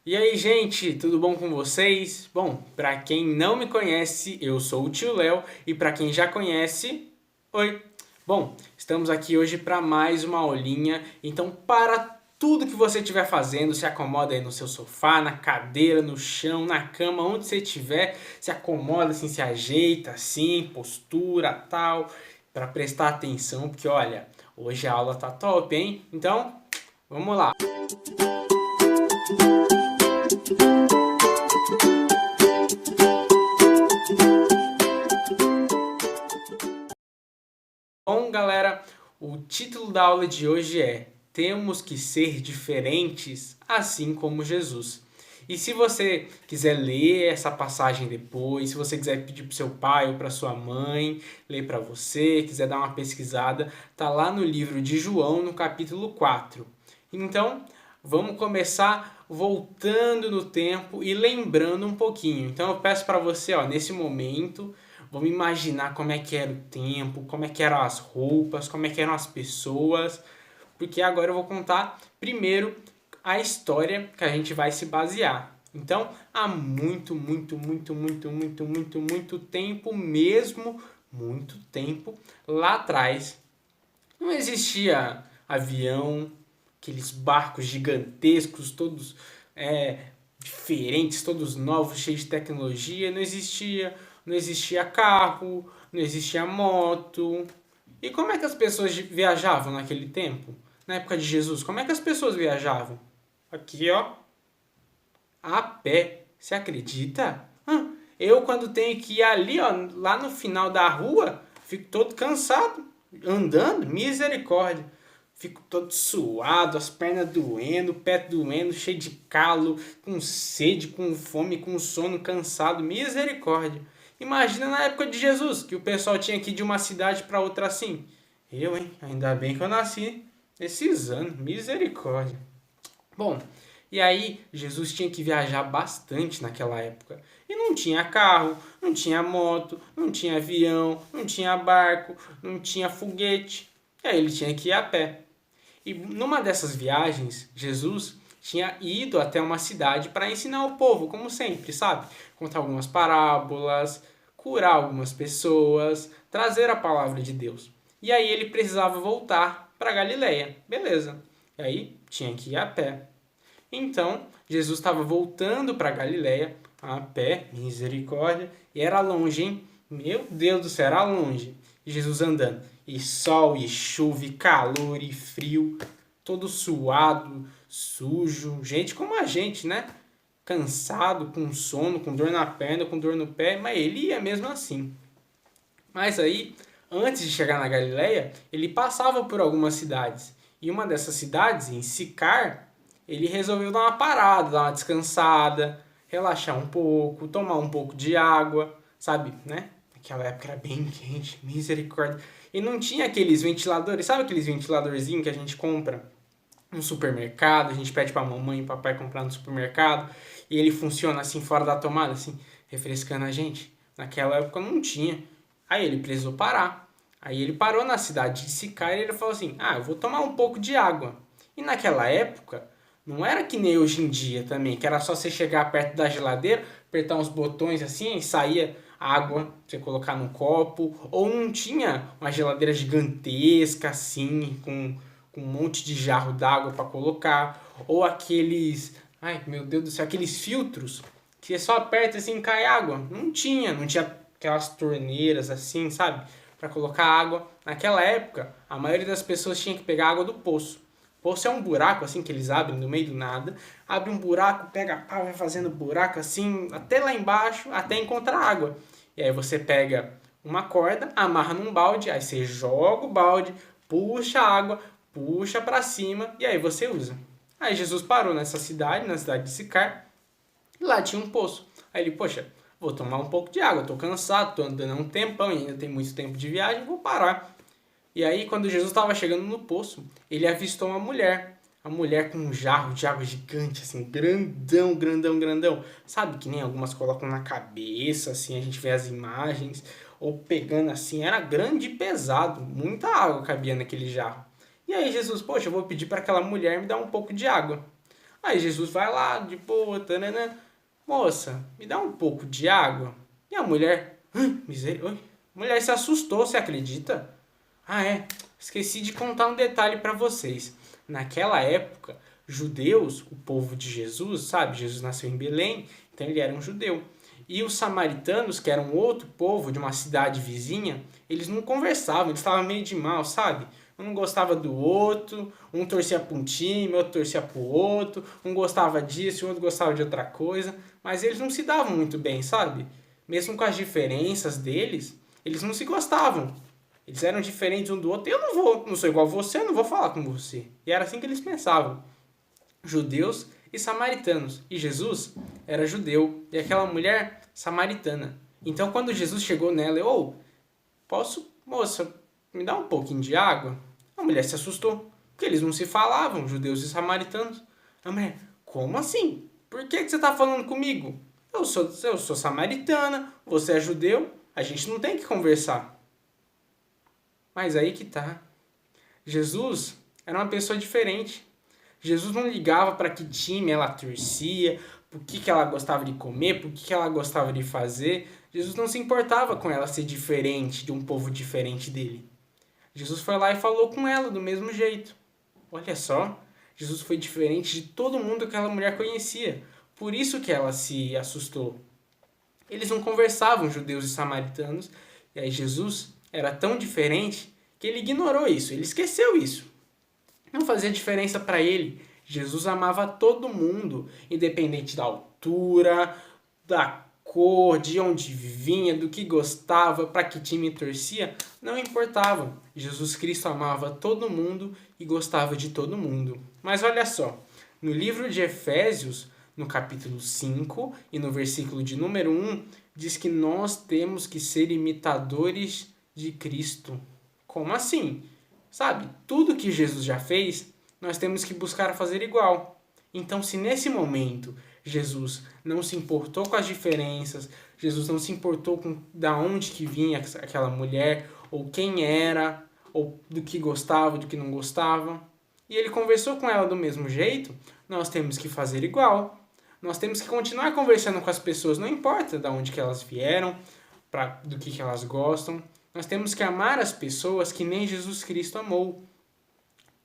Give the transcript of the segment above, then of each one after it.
E aí, gente, tudo bom com vocês? Bom, para quem não me conhece, eu sou o tio Léo e para quem já conhece, oi. Bom, estamos aqui hoje para mais uma aulinha, então para tudo que você estiver fazendo, se acomoda aí no seu sofá, na cadeira, no chão, na cama, onde você estiver, se acomoda assim, se ajeita assim, postura, tal, para prestar atenção, porque olha, hoje a aula tá top, hein? Então, vamos lá. Bom, galera, o título da aula de hoje é Temos que ser diferentes, assim como Jesus. E se você quiser ler essa passagem depois, se você quiser pedir para seu pai ou para sua mãe ler para você, quiser dar uma pesquisada, tá lá no livro de João, no capítulo 4. Então, vamos começar voltando no tempo e lembrando um pouquinho. Então, eu peço para você, ó, nesse momento, vamos imaginar como é que era o tempo, como é que eram as roupas, como é que eram as pessoas, porque agora eu vou contar primeiro a história que a gente vai se basear. Então, há muito tempo mesmo, muito tempo lá atrás, não existia avião, aqueles barcos gigantescos, todos diferentes, todos novos, cheios de tecnologia, não existia carro, não existia moto. E como é que as pessoas viajavam naquele tempo? Na época de Jesus, como é que as pessoas viajavam? Aqui, ó, a pé. Você acredita? Eu, quando tenho que ir ali, ó, lá no final da rua, fico todo cansado, andando, misericórdia. Fico todo suado, as pernas doendo, o pé doendo, cheio de calo, com sede, com fome, com sono, cansado, misericórdia. Imagina na época de Jesus, que o pessoal tinha que ir de uma cidade para outra assim. Eu, hein? Ainda bem que eu nasci nesses anos, misericórdia. Bom, e aí Jesus tinha que viajar bastante naquela época. E não tinha carro, não tinha moto, não tinha avião, não tinha barco, não tinha foguete. E aí ele tinha que ir a pé. E numa dessas viagens, Jesus tinha ido até uma cidade para ensinar o povo, como sempre, sabe? Contar algumas parábolas, curar algumas pessoas, trazer a palavra de Deus. E aí ele precisava voltar para Galileia. Beleza. E aí tinha que ir a pé. Então, Jesus estava voltando para Galiléia a pé, misericórdia, e era longe, hein? Meu Deus do céu, era longe. E Jesus andando. E sol, e chuva, e calor, e frio, todo suado, sujo. Gente como a gente, né? Cansado, com sono, com dor na perna, com dor no pé, mas ele ia mesmo assim. Mas aí, antes de chegar na Galileia, ele passava por algumas cidades. E uma dessas cidades, em Sicar, ele resolveu dar uma parada, dar uma descansada, relaxar um pouco, tomar um pouco de água, sabe, né? Naquela época era bem quente, misericórdia. E não tinha aqueles ventiladores, sabe aqueles ventiladorzinhos que a gente compra no supermercado, a gente pede pra mamãe e papai comprar no supermercado, e ele funciona assim fora da tomada, assim, refrescando a gente. Naquela época não tinha. Aí ele precisou parar. Aí ele parou na cidade de Sicar e ele falou assim: "Ah, eu vou tomar um pouco de água". E naquela época não era que nem hoje em dia também, que era só você chegar perto da geladeira, apertar uns botões assim e saía água pra você colocar no copo, ou não tinha uma geladeira gigantesca assim com um monte de jarro d'água para colocar, ou aqueles, ai meu Deus do céu, aqueles filtros que você só aperta assim e cai água. Não tinha aquelas torneiras assim, sabe? Para colocar água. Naquela época, a maioria das pessoas tinha que pegar água do poço. Poço é um buraco assim que eles abrem no meio do nada. Abre um buraco, pega a pá, vai fazendo buraco assim, até lá embaixo, até encontrar água. E aí você pega uma corda, amarra num balde, aí você joga o balde, puxa a água, puxa para cima e aí você usa. Aí Jesus parou nessa cidade, na cidade de Sicar, e lá tinha um poço. Aí ele, poxa, vou tomar um pouco de água, tô cansado, tô andando há um tempão, ainda tem muito tempo de viagem, vou parar. E aí, quando Jesus estava chegando no poço, ele avistou uma mulher. A mulher com um jarro de água gigante, assim, grandão, grandão, grandão. Sabe que nem algumas colocam na cabeça, assim, a gente vê as imagens. Ou pegando assim, era grande e pesado. Muita água cabia naquele jarro. E aí Jesus, poxa, eu vou pedir para aquela mulher me dar um pouco de água. Aí Jesus vai lá, de boa, tananã. Moça, me dá um pouco de água. E a mulher, misericórdia. A mulher se assustou, você acredita? Ah, é. Esqueci de contar um detalhe para vocês. Naquela época, judeus, o povo de Jesus, sabe? Jesus nasceu em Belém, então ele era um judeu. E os samaritanos, que eram outro povo de uma cidade vizinha, eles não conversavam, eles estavam meio de mal, sabe? Um não gostava do outro, um torcia para um time, outro torcia para o outro, um gostava disso, o outro gostava de outra coisa, mas eles não se davam muito bem, sabe? Mesmo com as diferenças deles, eles não se gostavam. Eles eram diferentes um do outro. Eu não sou igual a você, eu não vou falar com você. E era assim que eles pensavam. Judeus e samaritanos. E Jesus era judeu e aquela mulher samaritana. Então quando Jesus chegou nela, posso, moça, me dá um pouquinho de água? A mulher se assustou, porque eles não se falavam, judeus e samaritanos. A mulher, como assim? Por que você está falando comigo? Eu sou samaritana, você é judeu, a gente não tem que conversar. Mas aí que tá. Jesus era uma pessoa diferente. Jesus não ligava para que time ela torcia, por que ela gostava de comer, por que ela gostava de fazer. Jesus não se importava com ela ser diferente de um povo diferente dele. Jesus foi lá e falou com ela do mesmo jeito. Olha só, Jesus foi diferente de todo mundo que aquela mulher conhecia. Por isso que ela se assustou. Eles não conversavam, judeus e samaritanos, e aí Jesus era tão diferente que ele ignorou isso, ele esqueceu isso. Não fazia diferença para ele. Jesus amava todo mundo, independente da altura, da cor, de onde vinha, do que gostava, para que time torcia, não importava. Jesus Cristo amava todo mundo e gostava de todo mundo. Mas olha só, no livro de Efésios, no capítulo 5 e no versículo de número 1, diz que nós temos que ser imitadores de Cristo. Como assim? Sabe, tudo que Jesus já fez, nós temos que buscar fazer igual. Então, se nesse momento Jesus não se importou com as diferenças, Jesus não se importou com da onde que vinha aquela mulher, ou quem era, ou do que gostava, do que não gostava, e ele conversou com ela do mesmo jeito, nós temos que fazer igual. Nós temos que continuar conversando com as pessoas, não importa de onde que elas vieram, do que elas gostam. Nós temos que amar as pessoas que nem Jesus Cristo amou.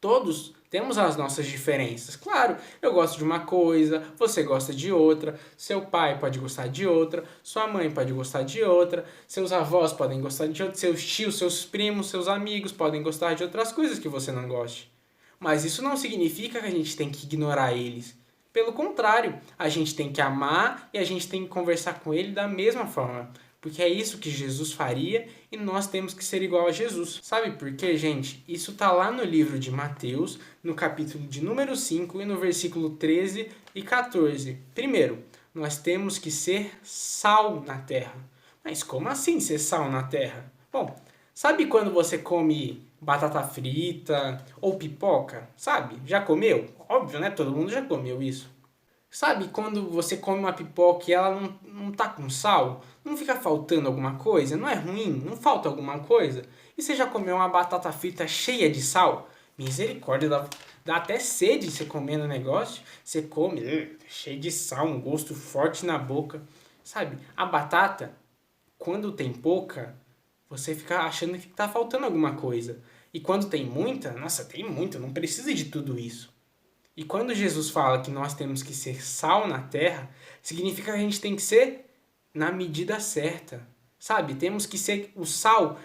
Todos temos as nossas diferenças. Claro, eu gosto de uma coisa, você gosta de outra, seu pai pode gostar de outra, sua mãe pode gostar de outra, seus avós podem gostar de outra, seus tios, seus primos, seus amigos podem gostar de outras coisas que você não goste. Mas isso não significa que a gente tem que ignorar eles. Pelo contrário, a gente tem que amar e a gente tem que conversar com ele da mesma forma. Porque é isso que Jesus faria e nós temos que ser igual a Jesus. Sabe por quê, gente? Isso está lá no livro de Mateus, no capítulo de número 5 e no versículo 13 e 14. Primeiro, nós temos que ser sal na terra. Mas como assim ser sal na terra? Bom, sabe quando você come batata frita ou pipoca? Sabe? Já comeu? Óbvio, né? Todo mundo já comeu isso. Sabe quando você come uma pipoca e ela não tá com sal? Não fica faltando alguma coisa? Não é ruim? Não falta alguma coisa? E você já comeu uma batata frita cheia de sal? Misericórdia, dá até sede você comendo o negócio. Você come, cheio de sal, um gosto forte na boca. Sabe, a batata, quando tem pouca, você fica achando que tá faltando alguma coisa. E quando tem muita, nossa, tem muita, não precisa de tudo isso. E quando Jesus fala que nós temos que ser sal na terra, significa que a gente tem que ser na medida certa. Sabe? Temos que ser o sal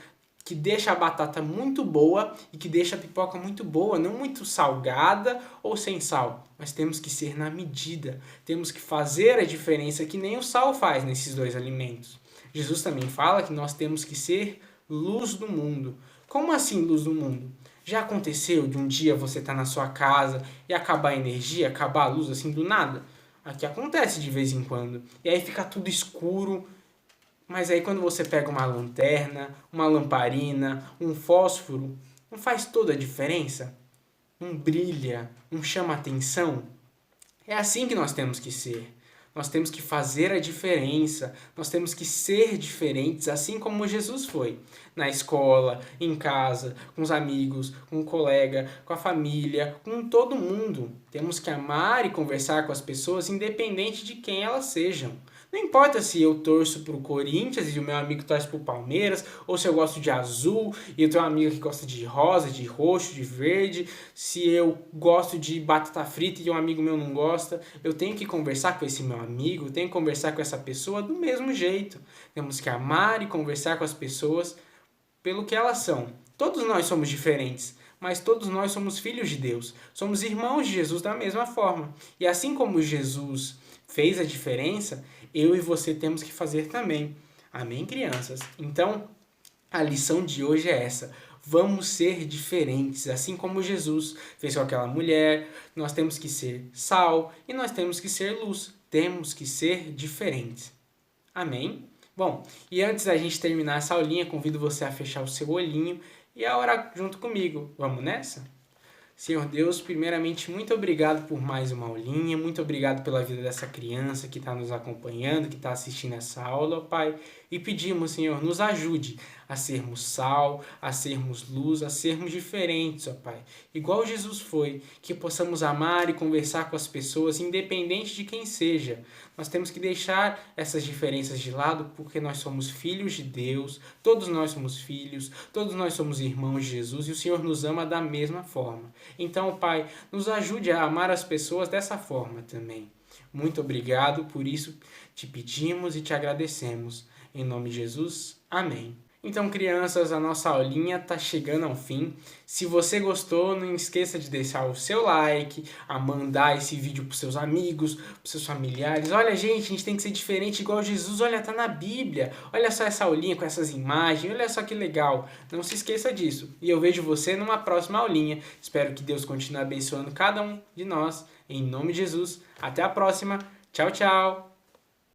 que deixa a batata muito boa e que deixa a pipoca muito boa, não muito salgada ou sem sal. Mas temos que ser na medida. Temos que fazer a diferença que nem o sal faz nesses dois alimentos. Jesus também fala que nós temos que ser luz do mundo. Como assim luz do mundo? Já aconteceu de um dia você estar na sua casa e acabar a energia, acabar a luz assim do nada? Aqui acontece de vez em quando. E aí fica tudo escuro. Mas aí quando você pega uma lanterna, uma lamparina, um fósforo, não faz toda a diferença? Brilha, chama atenção? É assim que nós temos que ser. Nós temos que fazer a diferença, nós temos que ser diferentes, assim como Jesus foi. Na escola, em casa, com os amigos, com o colega, com a família, com todo mundo. Temos que amar e conversar com as pessoas, independente de quem elas sejam. Não importa se eu torço pro Corinthians e o meu amigo torce pro Palmeiras, ou se eu gosto de azul e eu tenho um amigo que gosta de rosa, de roxo, de verde, se eu gosto de batata frita e um amigo meu não gosta. Eu tenho que conversar com esse meu amigo, eu tenho que conversar com essa pessoa do mesmo jeito. Temos que amar e conversar com as pessoas pelo que elas são. Todos nós somos diferentes, mas todos nós somos filhos de Deus. Somos irmãos de Jesus da mesma forma. E assim como Jesus fez a diferença, eu e você temos que fazer também. Amém, crianças? Então, a lição de hoje é essa. Vamos ser diferentes, assim como Jesus fez com aquela mulher. Nós temos que ser sal e nós temos que ser luz. Temos que ser diferentes. Amém? Bom, e antes da gente terminar essa aulinha, convido você a fechar o seu olhinho e a orar junto comigo. Vamos nessa? Senhor Deus, primeiramente, muito obrigado por mais uma aulinha, muito obrigado pela vida dessa criança que está nos acompanhando, que está assistindo essa aula, ó Pai. E pedimos, Senhor, nos ajude a sermos sal, a sermos luz, a sermos diferentes, ó Pai. Igual Jesus foi, que possamos amar e conversar com as pessoas, independente de quem seja. Nós temos que deixar essas diferenças de lado, porque nós somos filhos de Deus, todos nós somos filhos, todos nós somos irmãos de Jesus e o Senhor nos ama da mesma forma. Então, Pai, nos ajude a amar as pessoas dessa forma também. Muito obrigado, por isso te pedimos e te agradecemos. Em nome de Jesus, amém. Então, crianças, a nossa aulinha está chegando ao fim. Se você gostou, não esqueça de deixar o seu like, a mandar esse vídeo para os seus amigos, para os seus familiares. Olha, gente, a gente tem que ser diferente igual Jesus. Olha, tá na Bíblia. Olha só essa aulinha com essas imagens. Olha só que legal. Não se esqueça disso. E eu vejo você numa próxima aulinha. Espero que Deus continue abençoando cada um de nós. Em nome de Jesus. Até a próxima. Tchau, tchau.